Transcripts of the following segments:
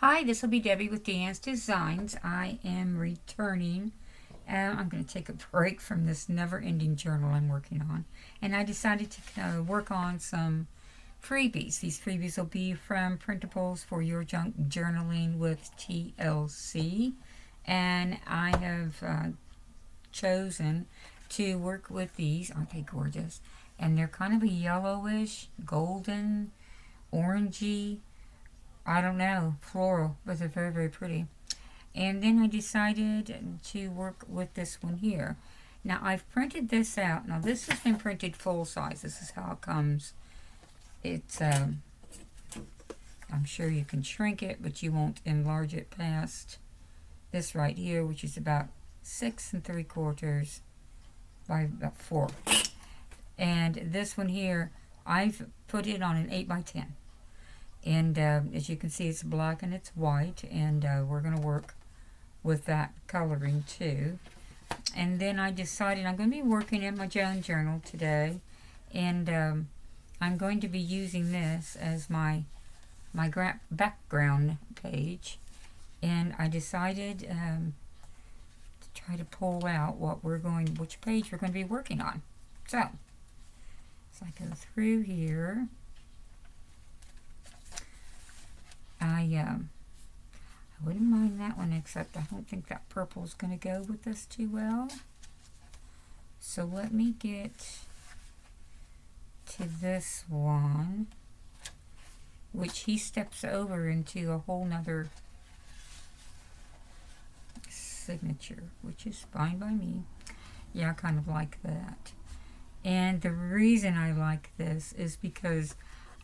Hi, this will be Debbie with D.Ann's Designs. I am returning. I'm going to take a break from this never-ending journal I'm working on. And I decided to work on some freebies. These freebies will be from Printables for your journaling with TLC. And I have chosen to work with these. Aren't they gorgeous? And they're kind of a yellowish, golden, orangey, I don't know, floral, but they're very, very pretty. And then I decided to work with this one here. Now I've printed this out. Now this has been printed full size. This is how it comes. It's, I'm sure you can shrink it, but you won't enlarge it past this right here, which is about 6 3/4 by about 4. And this one here, I've put it on an 8 by 10. And as you can see, it's black and it's white, and we're going to work with that coloring too. And then I decided I'm going to be working in my Joan journal today, and I'm going to be using this as my background page. And I decided to try to pull out which page we're going to be working on. So I go through here. I wouldn't mind that one, except I don't think that purple is going to go with this too well. So let me get to this one, which he steps over into a whole nother signature, which is fine by me. Yeah, I kind of like that. And the reason I like this is because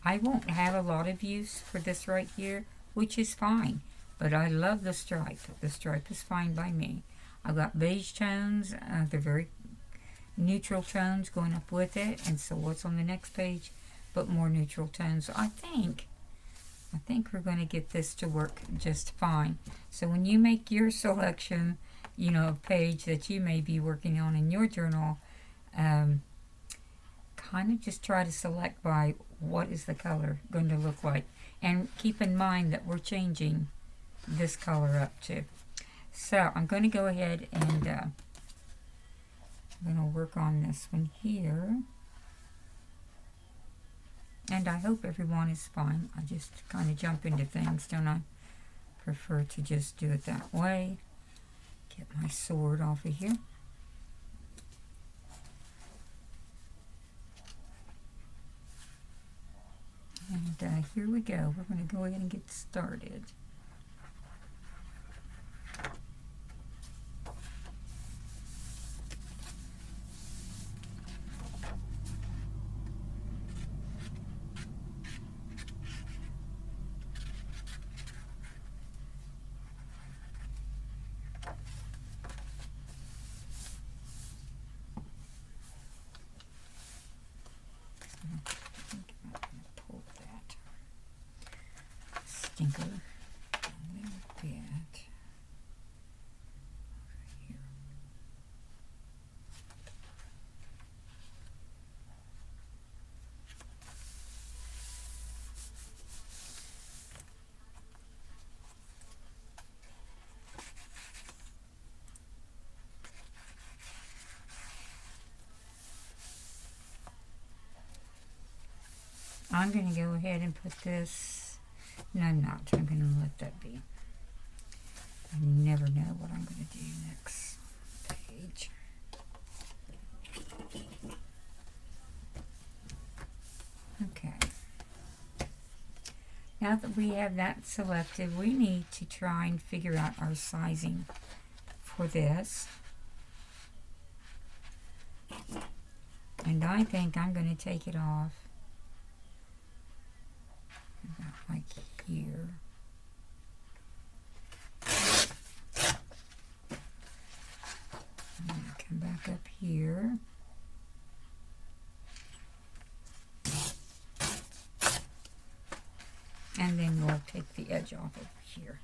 I won't have a lot of use for this right here, which is fine. But I love the stripe. The stripe is fine by me. I've got beige tones. They're very neutral tones going up with it. And so what's on the next page but more neutral tones. So I think we're going to get this to work just fine. So when you make your selection, of page that you may be working on in your journal, kind of just try to select by what is the color going to look like. And keep in mind that we're changing this color up too. So I'm going to go ahead and I'm going to work on this one here. And I hope everyone is fine. I just kind of jump into things, don't I? Prefer to just do it that way. Get my sword off of here. And here we go. We're going to go ahead and get started. Stinker. And then that. Over here. I'm going to go ahead and put this. No, I'm not. I'm going to let that be. I never know what I'm going to do next page. Okay. Now that we have that selected, we need to try and figure out our sizing for this. And I think I'm going to take it off about like here. I'm going to come back up here. And then we'll take the edge off over here.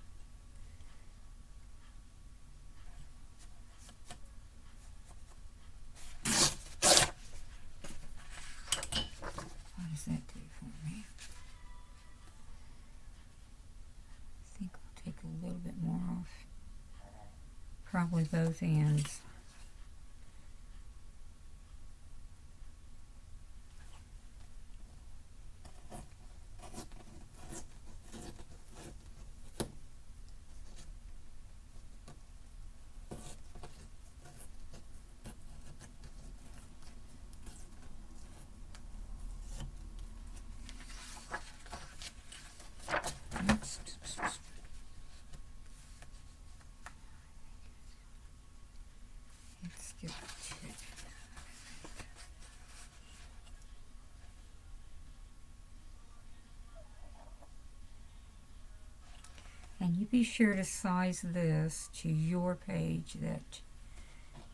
What does that do for me? I think we're little bit more off. Probably both ends. And you be sure to size this to your page that,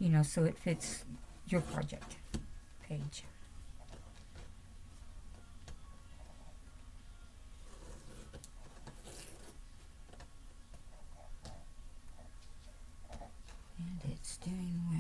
you know, so it fits your project page. And it's doing well.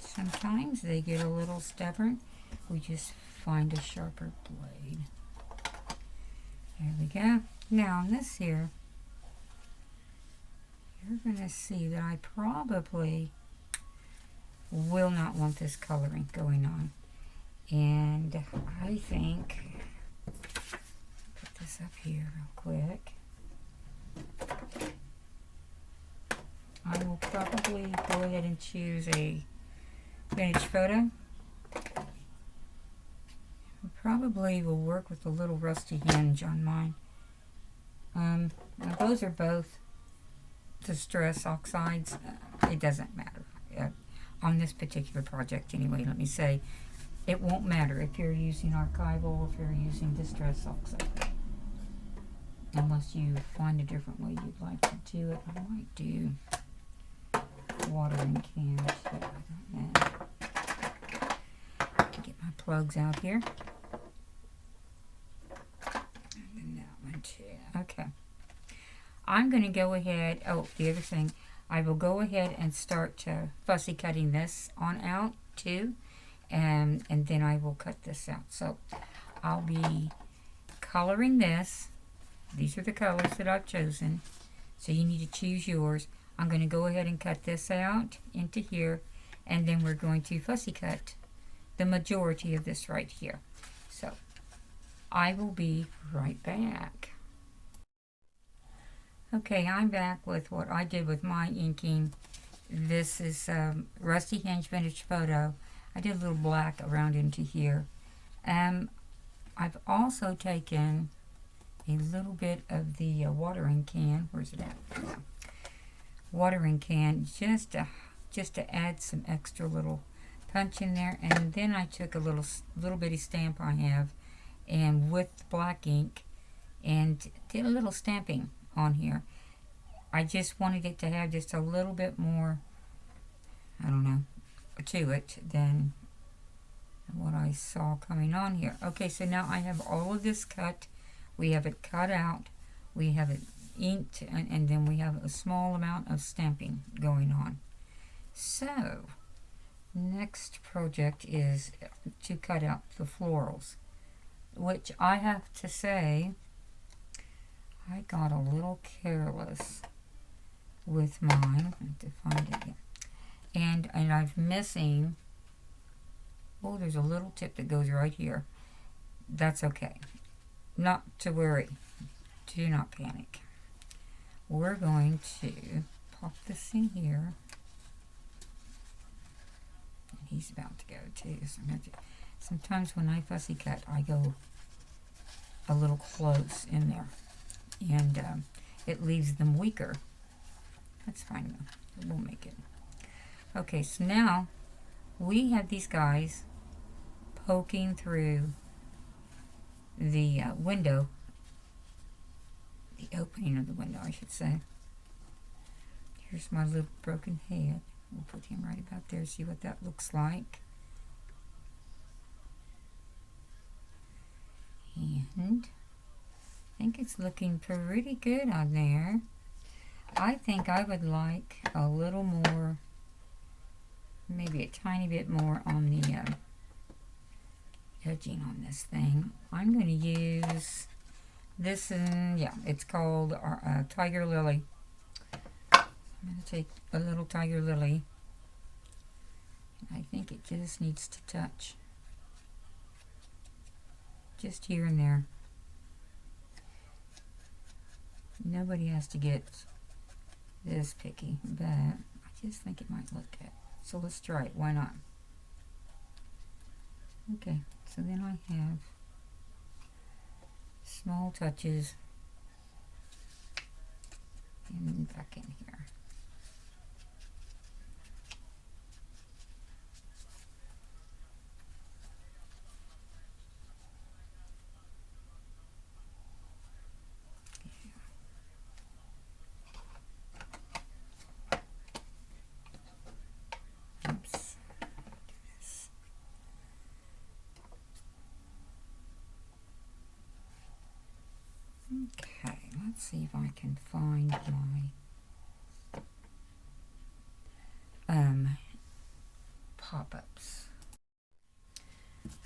Sometimes they get a little stubborn. We just find a sharper blade. There we go. Now on this here, you're going to see that I probably will not want this coloring going on. And I think, put this up here real quick. I will probably go ahead and choose a vintage photo. Probably will work with a little rusty hinge on mine. Now those are both distress oxides. It doesn't matter on this particular project anyway. Let me say, it won't matter if you're using archival, if you're using distress oxide, unless you find a different way you'd like to do it. I might do watering cans here. I don't know. Get my plugs out here. And then that one too. Okay. I'm going to go ahead. Oh, the other thing. I will go ahead and start fussy cutting this on out too. And then I will cut this out. So I'll be coloring this. These are the colors that I've chosen. So you need to choose yours. I'm going to go ahead and cut this out into here, and then we're going to fussy cut the majority of this right here. So I will be right back. Okay, I'm back with what I did with my inking. This is Rusty Hinge Vintage Photo. I did a little black around into here. I've also taken a little bit of the watering can. Where's it at? Yeah. Watering can, just to add some extra little punch in there. And then I took a little bitty stamp I have, and with black ink, and did a little stamping on here. I just wanted it to have just a little bit more, I don't know, to it than what I saw coming on here. Okay, so now I have all of this cut. We have it cut out. We have it inked, and then we have a small amount of stamping going on. So next project is to cut out the florals, which I have to say I got a little careless with mine. I have to find it again. And I'm missing, oh, there's a little tip that goes right here. That's okay. Not to worry. Do not panic. We're going to pop this in here. And he's about to go too. So sometimes when I fussy cut, I go a little close in there. And it leaves them weaker. That's fine though. We'll make it. Okay, so now we have these guys poking through the window, the open the window, I should say. Here's my little broken head. We'll put him right about there, see what that looks like. And I think it's looking pretty good on there. I think I would like a little more, maybe a tiny bit more on the edging on this thing. I'm going to use this, yeah, it's called Tiger Lily. I'm going to take a little Tiger Lily. I think it just needs to touch. Just here and there. Nobody has to get this picky, but I just think it might look good. So let's try it. Why not? Okay, so then I have small touches and back in here. Oops. Okay, let's see if I can find my pop-ups.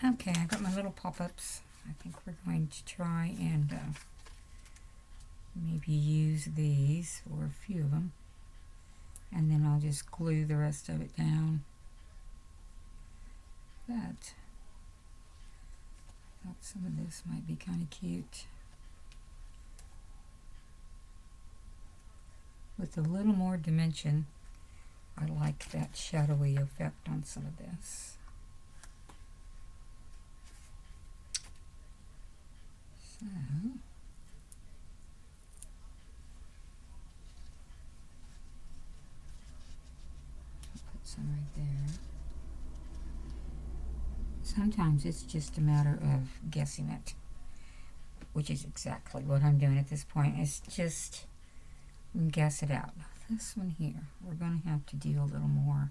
Okay, I got my little pop-ups. I think we're going to try and maybe use these for a few of them, and then I'll just glue the rest of it down. But I thought some of this might be kind of cute. With a little more dimension, I like that shadowy effect on some of this. So, I'll put some right there. Sometimes it's just a matter of guessing it, which is exactly what I'm doing at this point. It's just guess it out. This one here, we're going to have to do a little more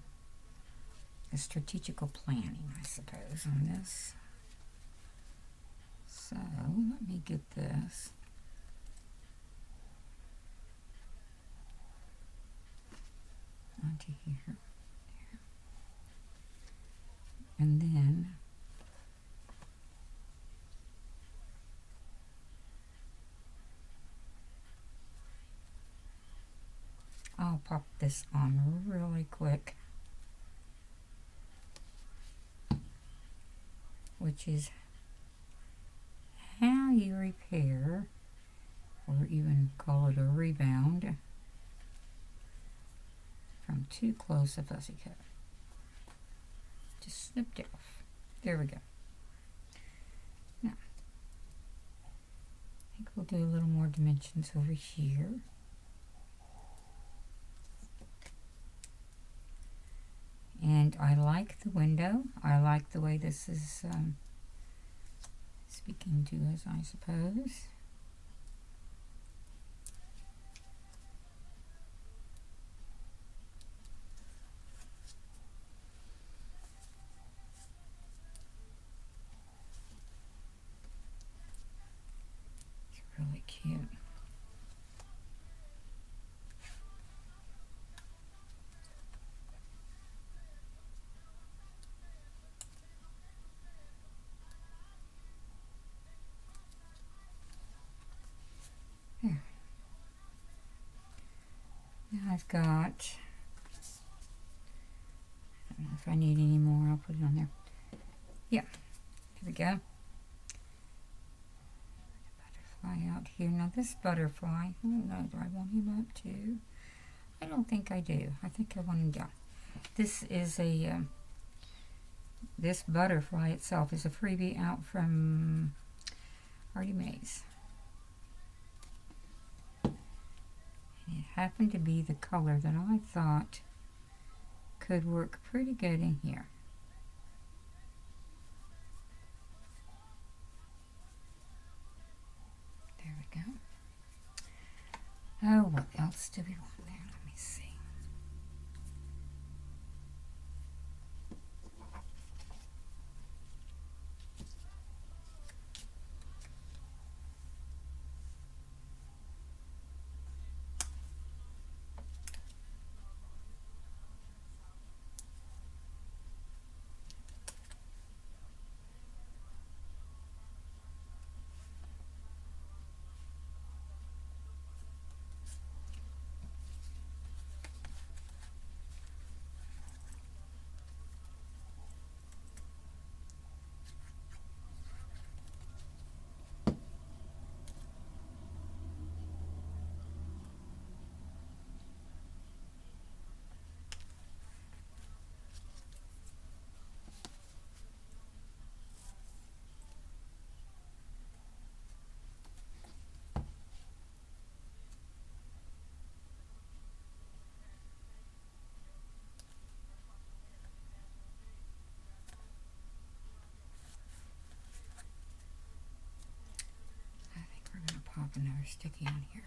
strategical planning, I suppose, on this. So let me get this. Onto here. There. And then I'll pop this on really quick, which is how you repair, or even call it a rebound, from too close a fussy cut. Just snipped it off. There we go. Now, I think we'll do a little more dimensions over here. And I like the window. I like the way this is speaking to us, I suppose. It's really cute. Now I've got, I don't know if I need any more, I'll put it on there. Yeah, there we go. Butterfly out here. Now this butterfly, I don't know, do I want him up too? I don't think I do. I think I want him down. This is a, this butterfly itself is a freebie out from Artie Mays. It happened to be the color that I thought could work pretty good in here. There we go. Oh, what else do we want there? Let me see. I think we're going to pop another sticky on here.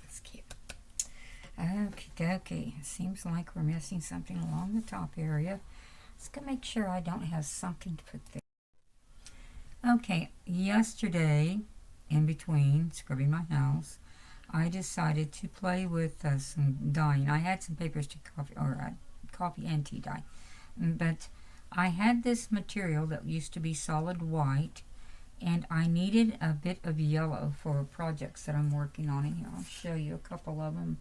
That's cute. Okie dokie. It seems like we're missing something along the top area. Let's go make sure I don't have something to put there. Okay, yesterday, in between scrubbing my house, I decided to play with some dyeing. I had some paper stick coffee, or coffee and tea dye, but I had this material that used to be solid white, and I needed a bit of yellow for projects that I'm working on in here. I'll show you a couple of them.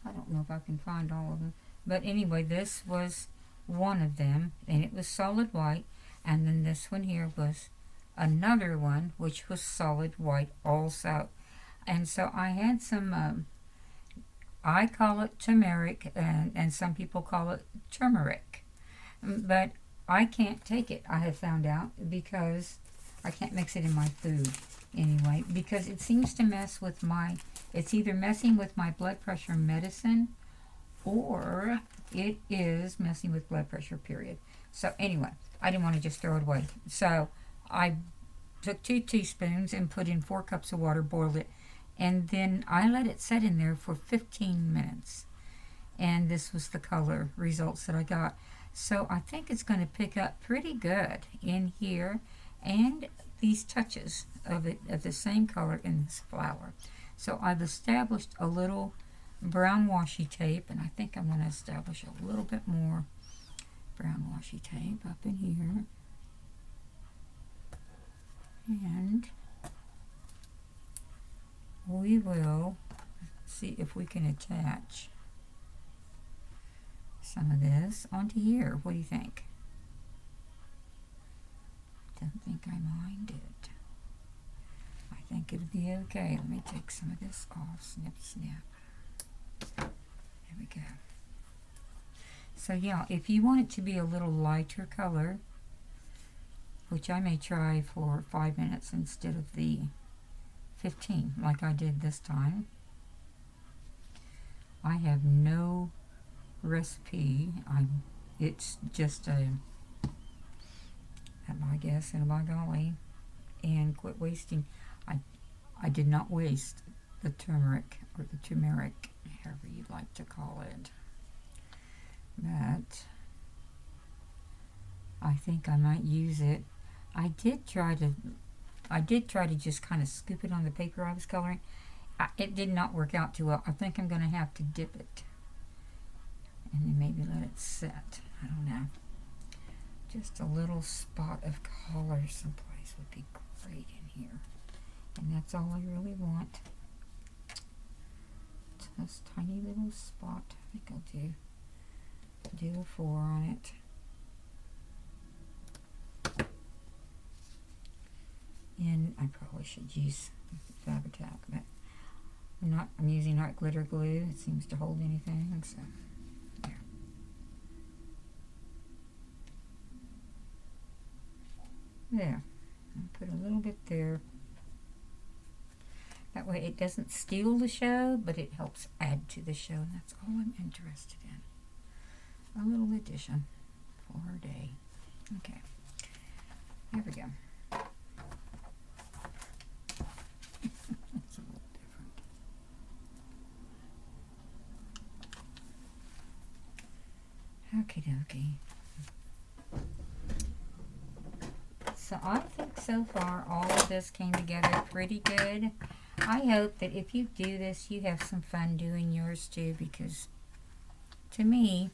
I don't know if I can find all of them, but anyway, this was one of them, and it was solid white, and then this one here was another one which was solid white also. And so I had some I call it turmeric, and some people call it turmeric, but I can't take it, I have found out, because I can't mix it in my food anyway, because it seems to mess with my, it's either messing with my blood pressure medicine, or it is messing with blood pressure, period. So anyway, I didn't want to just throw it away. So I took 2 teaspoons and put in 4 cups of water, boiled it, and then I let it set in there for 15 minutes. And this was the color results that I got. So I think it's going to pick up pretty good in here, and these touches of it of the same color in this flower. So I've established a little brown washi tape, and I think I'm going to establish a little bit more brown washi tape up in here. And we will see if we can attach some of this onto here. What do you think? Don't think I mind it. I think it'll be okay. Let me take some of this off. Snip, snip. There we go. So yeah, if you want it to be a little lighter color, which I may try for 5 minutes instead of the 15 like I did this time. I have no recipe. It's just a, I guess, and by golly, and quit wasting. I did not waste the turmeric, or the turmeric, however you'd like to call it. But I think I might use it. I did try to just kind of scoop it on the paper I was coloring. It did not work out too well. I think I'm going to have to dip it and then maybe let it set. I don't know. Just a little spot of color someplace would be great in here. And that's all I really want. Just tiny little spot, I think I'll do. do a 4 on it. And I probably should use Fabri-Tac, but I'm using hot glitter glue. It seems to hold anything, so there. There. I'll put a little bit there. That way it doesn't steal the show, but it helps add to the show. And that's all I'm interested in. A little addition for our day. Okay. There we go. That's a little different. Okie dokie. So I think so far all of this came together pretty good. I hope that if you do this, you have some fun doing yours too, because to me,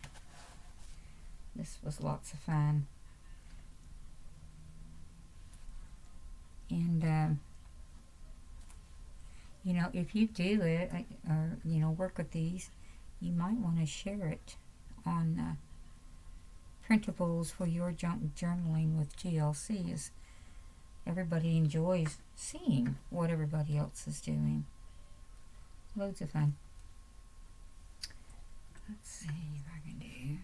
this was lots of fun. And, you know, if you do it, or, you know, work with these, you might want to share it on Printables for your journaling with TLC, as everybody enjoys seeing what everybody else is doing. Loads of fun. Let's see if I can do.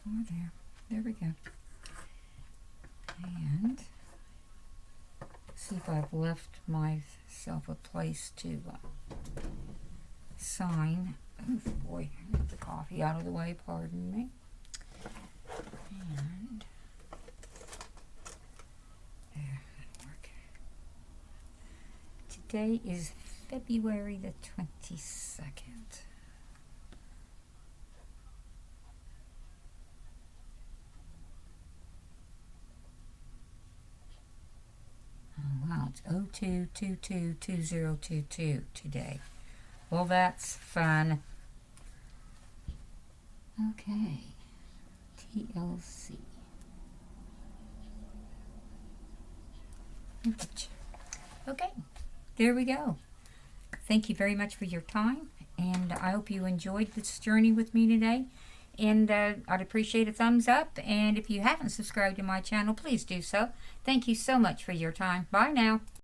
Oh, there we go. And see if I've left myself a place to sign. Oh boy, I got the coffee out of the way, pardon me. And there, that'll work. Today is February the 22nd. Oh wow, it's 02/22/2022 today. Well, that's fun. Okay, TLC. Okay, there we go. Thank you very much for your time, and I hope you enjoyed this journey with me today. And I'd appreciate a thumbs up, and if you haven't subscribed to my channel, please do so. Thank you so much for your time. Bye now.